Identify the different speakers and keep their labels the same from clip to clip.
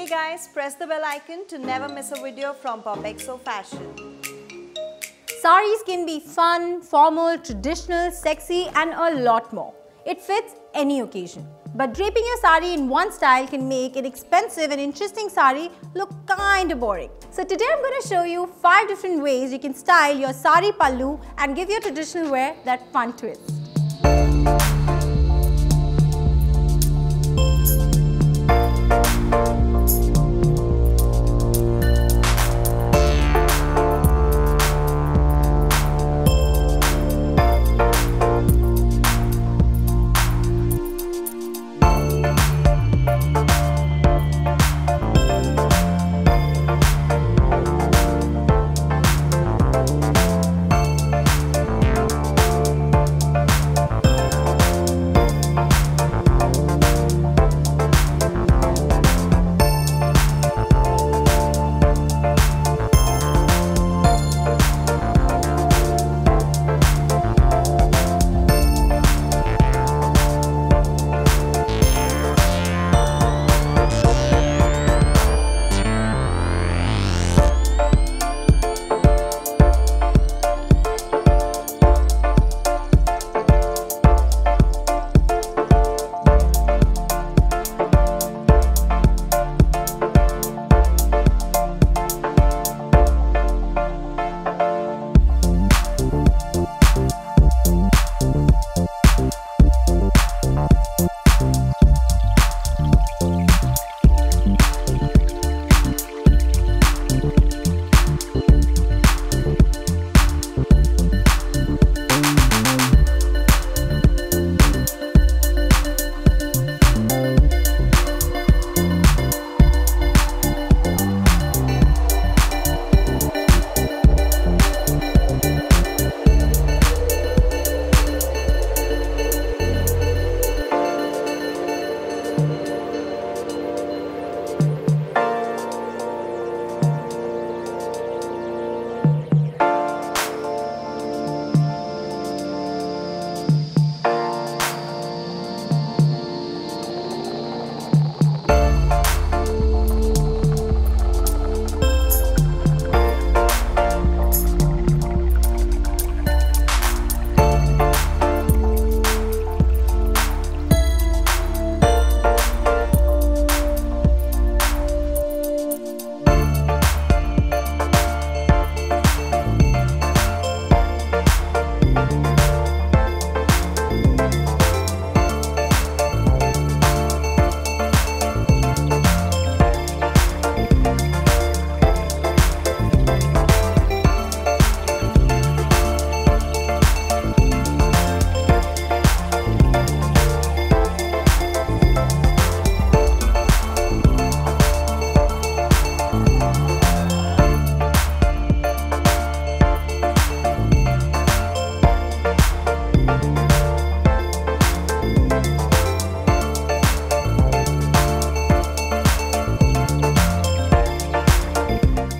Speaker 1: Hey guys, press the bell icon to never miss a video from POPxo Fashion.
Speaker 2: Sarees can be fun, formal, traditional, sexy and a lot more. It fits any occasion. But draping your saree in one style can make an expensive and interesting saree look kinda boring. So today I'm going to show you 5 different ways you can style your Saree Pallu and give your traditional wear that fun twist.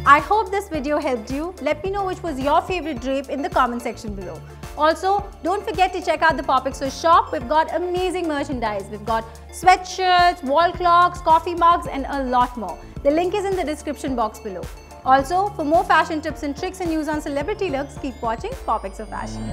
Speaker 2: I hope this video helped you. Let me know which was your favorite drape in the comment section below. Also, don't forget to check out the POPxo shop. We've got amazing merchandise. We've got sweatshirts, wall clocks, coffee mugs and a lot more. The link is in the description box below. Also, for more fashion tips and tricks and news on celebrity looks, keep watching POPxo Fashion.